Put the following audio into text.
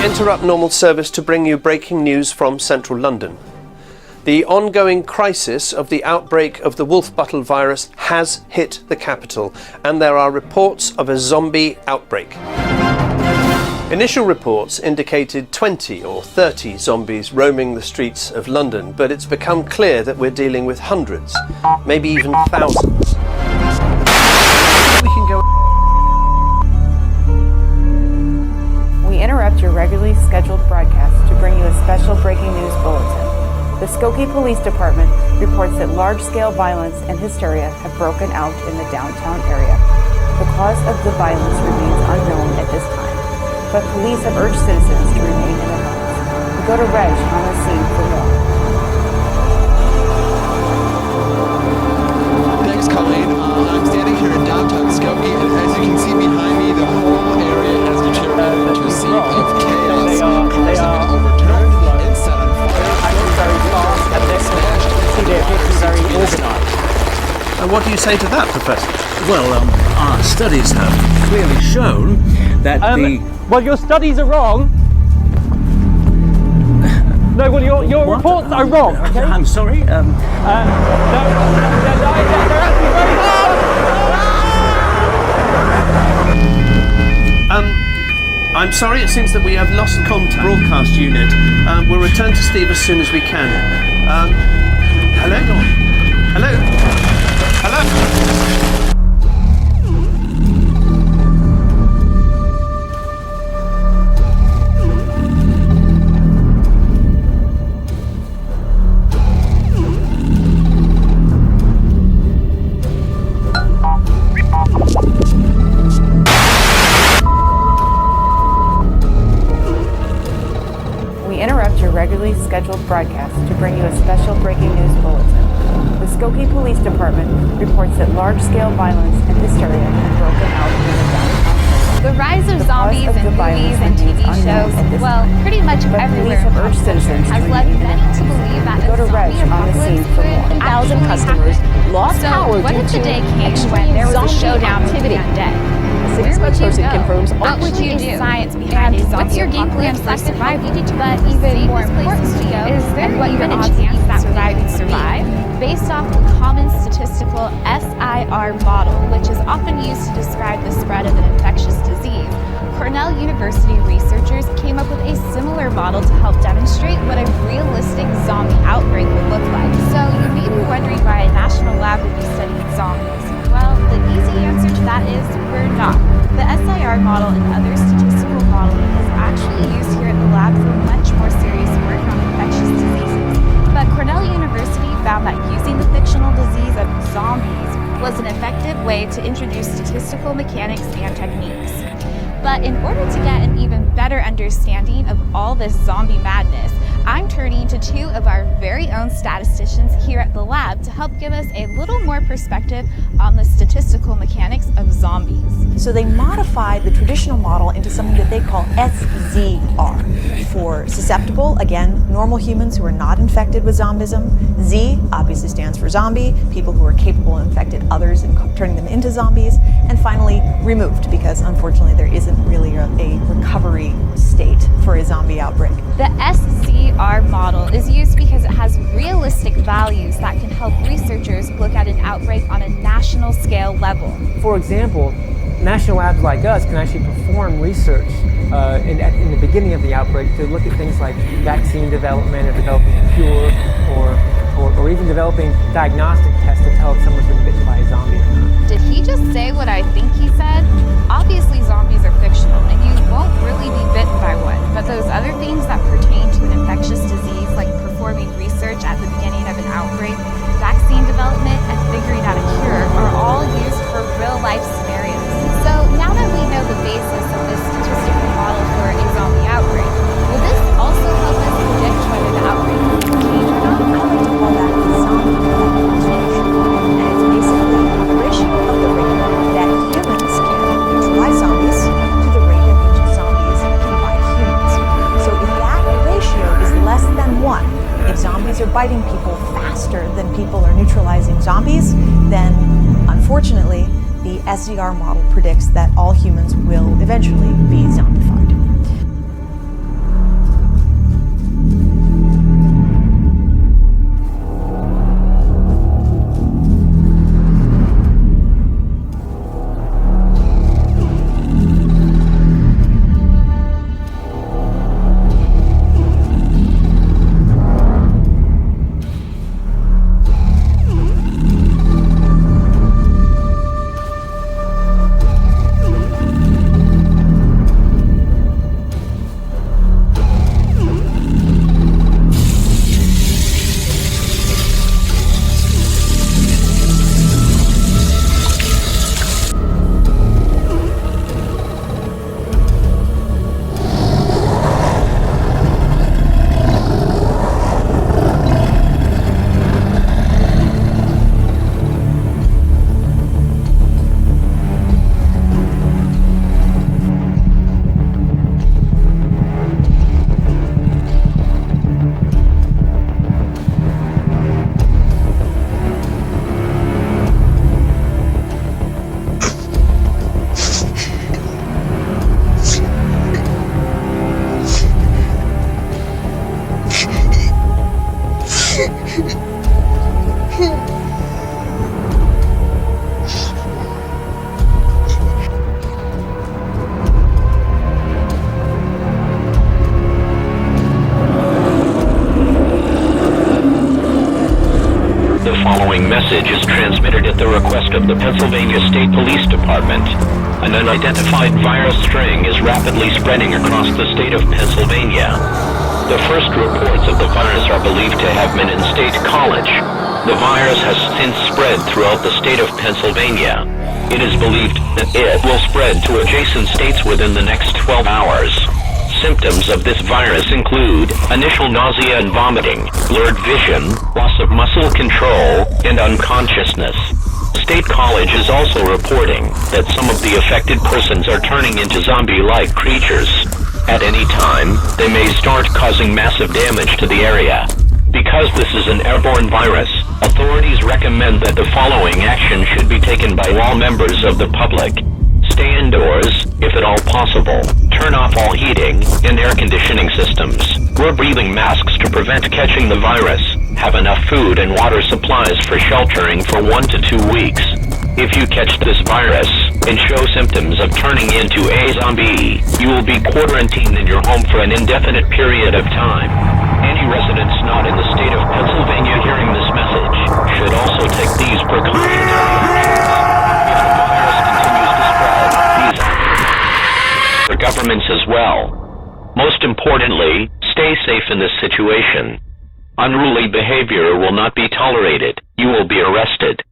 interrupt normal service to bring you breaking news from central London. The ongoing crisis of the outbreak of the wolf buttle virus has hit the capital, and there are reports of a zombie outbreak. Initial reports indicated 20 or 30 zombies roaming the streets of London, but it's become clear that we're dealing with hundreds, maybe even thousands. We can go. We interrupt your regularly scheduled broadcast to bring you a special breaking news bulletin. The Skokie Police Department reports that large-scale violence and hysteria have broken out in the downtown area. The cause of the violence remains unknown at this time, but police have urged citizens to remain in their homes. We go to Reg on the scene for more. Thanks, Colleen. I'm standing here in downtown Skokie, and as you can see behind me, the whole area has deteriorated into a scene of chaos. Cars have been overturned and set on fire. And what do you say to that, Professor? Well, our studies have clearly shown that Well, your studies are wrong. No, well, your reports are wrong. Okay? I'm sorry. No, they're actually very I'm sorry, it seems that we have lost contact. Broadcast unit. We'll return to Steve as soon as we can. Hello? Hello? Hello? Regularly scheduled broadcast to bring you a special breaking news bulletin. The Skokie Police Department reports that large-scale violence and hysteria have broken out in the downtown. The rise of zombies in movies and TV shows, well, pretty much everywhere in pop culture, has led many to believe that a zombie apocalypse could 1,000 customers lost power what due if the to day came when there was a showdown with the undead? City spokesperson confirms What would you do? Science behind a zombie what's your game plan for survival? But even more important to go is there even a chance that survive would survive? Based off the common statistical SIR model, which is often used to describe the spread of an infectious disease, Cornell University researchers came up with a similar model to help demonstrate what a realistic zombie outbreak would look like. So you may be wondering why a national lab would be studying zombies. Well, the easy answer to that is we're not. The SIR model and other statistical modeling is actually used here at the lab for much more serious work on infectious diseases. But Cornell University found that using the fictional disease of zombies was an effective way to introduce statistical mechanics and techniques. But in order to get an even better understanding of all this zombie madness, I'm turning to two of our very own statisticians here at the lab to help give us a little more perspective on the statistical mechanics of zombies. So they modified the traditional model into something that they call SZR. For susceptible, again, normal humans who are not infected with zombism. Z obviously stands for zombie, people who are capable of infecting others and turning them into zombies. And finally, removed, because unfortunately there isn't really a recovery state for a zombie outbreak. The SZR model is used because it has realistic values that can help researchers look at an outbreak on a national scale level. For example, national labs like us can actually perform research in the beginning of the outbreak to look at things like vaccine development or developing a cure or even developing diagnostic tests to tell if someone's been bitten by a zombie or not. Did he just say what I think he said? Obviously zombies are fictional and you won't really be bitten by one, but those other things that pertain to an infectious disease like performing research at the beginning of an outbreak, vaccine development, and figuring out a cure are all used for real-life scenarios. So now that we know the basis of this statistical model for a zombie outbreak, will this also help us predict whether the outbreak will change or not? I like to call that the zombie population. And it's basically the ratio of the rate that humans can neutralize zombies to the rate at which zombies can bite humans. So if that ratio is less than 1, if zombies are biting people faster than people are neutralizing zombies, then unfortunately the SZR model predicts that all humans will eventually be zombified. message is transmitted at the request of the Pennsylvania State Police Department. An unidentified virus strain is rapidly spreading across the state of Pennsylvania. The first reports of the virus are believed to have been in State College. The virus has since spread throughout the state of Pennsylvania. It is believed that it will spread to adjacent states within the next 12 hours. Symptoms of this virus include initial nausea and vomiting, blurred vision, loss of muscle control, and unconsciousness. State College is also reporting that some of the affected persons are turning into zombie-like creatures. At any time, they may start causing massive damage to the area. Because this is an airborne virus, authorities recommend that the following action should be taken by all members of the public. Stay indoors, if at all possible. Turn off all heating and air conditioning systems. Wear breathing masks to prevent catching the virus. Have enough food and water supplies for sheltering for 1 to 2 weeks. If you catch this virus and show symptoms of turning into a zombie, you will be quarantined in your home for an indefinite period of time. Any residents not in the state of Pennsylvania hearing this message should also take these precautionary actions. If the virus continues to spread, these are governments as well. Most importantly, stay safe in this situation. Unruly behavior will not be tolerated. You will be arrested.